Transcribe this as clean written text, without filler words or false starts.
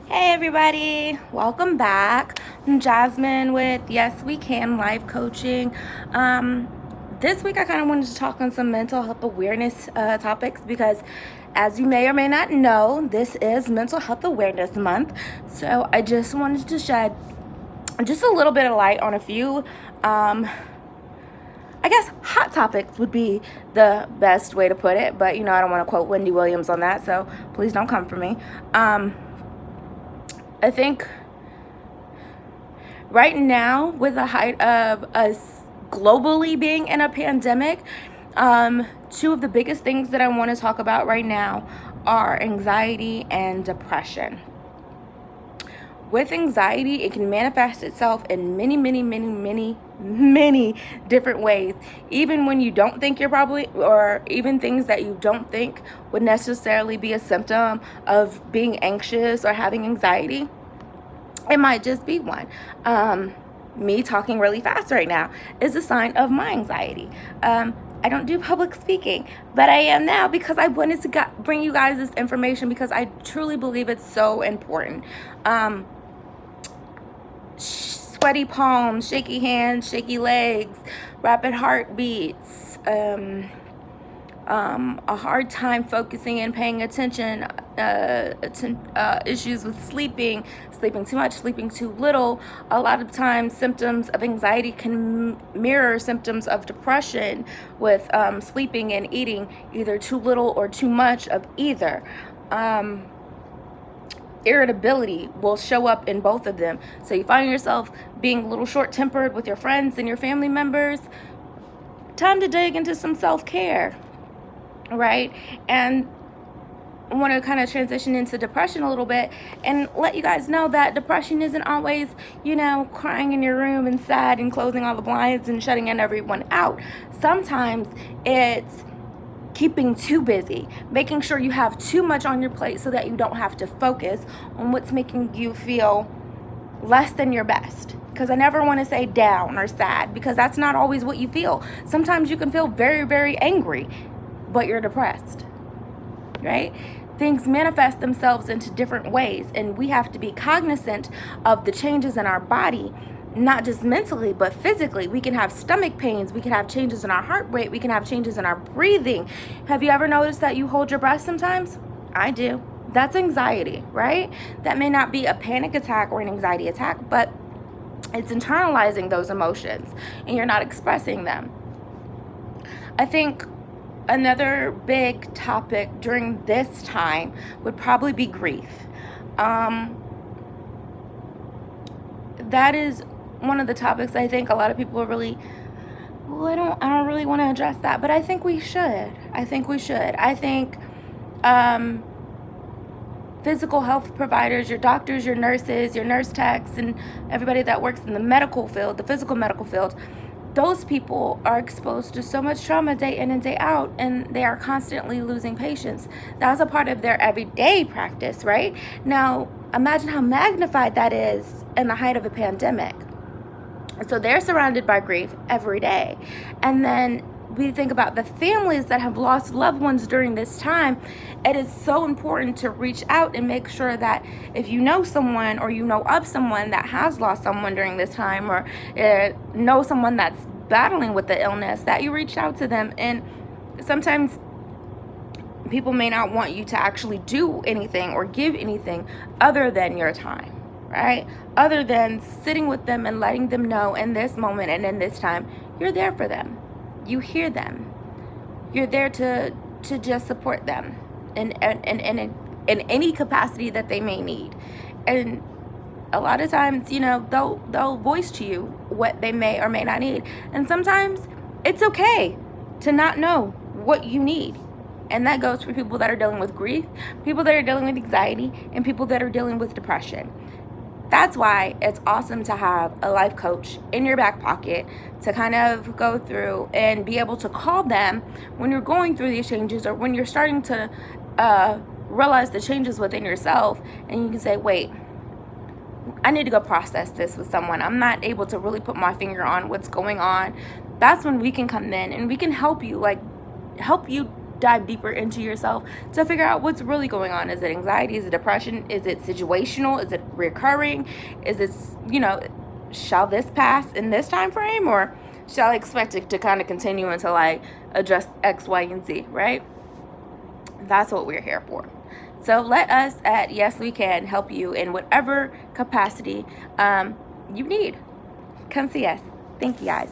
Hey everybody, welcome back. I'm Jasmine with Yes We Can Life Coaching. This week I kind of wanted to talk on some mental health awareness topics because, as you may or may not know, this is Mental Health Awareness Month. So I just wanted to shed just a little bit of light on a few I guess hot topics would be the best way to put it, but I don't want to quote Wendy Williams on that, so please don't come for me. I think right now, with the height of us globally being in a pandemic, two of the biggest things that I want to talk about right now are anxiety and depression. With anxiety, it can manifest itself in many different ways. Even when you don't think you're probably, or even things that you don't think would necessarily be a symptom of being anxious or having anxiety, it might just be one. Me talking really fast right now is a sign of my anxiety. I don't do public speaking, but I am now because I wanted to bring you guys this information because I truly believe it's so important. Sweaty palms, shaky hands, shaky legs, rapid heartbeats, a hard time focusing and paying attention, issues with sleeping too much, sleeping too little. A lot of times symptoms of anxiety can mirror symptoms of depression with sleeping and eating either too little or too much of either. Irritability will show up in both of them. So you find yourself being a little short-tempered with your friends and your family members, time to dig into some self-care, right? And I want to kind of transition into depression a little bit and let you guys know that depression isn't always, crying in your room and sad and closing all the blinds and shutting everyone out. Sometimes it's keeping too busy, making sure you have too much on your plate so that you don't have to focus on what's making you feel less than your best. Because I never want to say down or sad, because that's not always what you feel. Sometimes you can feel very, very angry, but you're depressed, right? Things manifest themselves into different ways, and we have to be cognizant of the changes in our body, not just mentally, but physically. We can have stomach pains, we can have changes in our heart rate, we can have changes in our breathing. Have you ever noticed that you hold your breath sometimes? I do. That's anxiety, right? That may not be a panic attack or an anxiety attack, but it's internalizing those emotions and you're not expressing them. I think another big topic during this time would probably be grief. That is one of the topics I think a lot of people are really, I don't really want to address that, but I think we should. I think physical health providers, your doctors, your nurses, your nurse techs, and everybody that works in the medical field, the physical medical field, those people are exposed to so much trauma day in and day out, and they are constantly losing patients. That's a part of their everyday practice, right? Now, imagine how magnified that is in the height of a pandemic. So they're surrounded by grief every day. And then we think about the families that have lost loved ones during this time. It is so important to reach out and make sure that if you know someone or you know of someone that has lost someone during this time, or know someone that's battling with the illness, that you reach out to them. And sometimes people may not want you to actually do anything or give anything other than your time, right? Other than sitting with them and letting them know in this moment and in this time, you're there for them. You hear them. You're there to just support them in any capacity that they may need. And a lot of times, they'll voice to you what they may or may not need. And sometimes it's okay to not know what you need. And that goes for people that are dealing with grief, people that are dealing with anxiety, and people that are dealing with depression. That's why it's awesome to have a life coach in your back pocket to kind of go through and be able to call them when you're going through these changes, or when you're starting to realize the changes within yourself, and you can say, wait, I need to go process this with someone. I'm not able to really put my finger on what's going on. That's when we can come in and we can help you dive deeper into yourself to figure out what's really going on. Is it anxiety? Is it depression? Is it situational? Is it recurring? Is it, shall this pass in this time frame, or shall I expect it to kind of continue until I address X, Y, and Z, right? That's what we're here for. So let us at Yes We Can help you in whatever capacity you need. Come see us. Thank you, guys.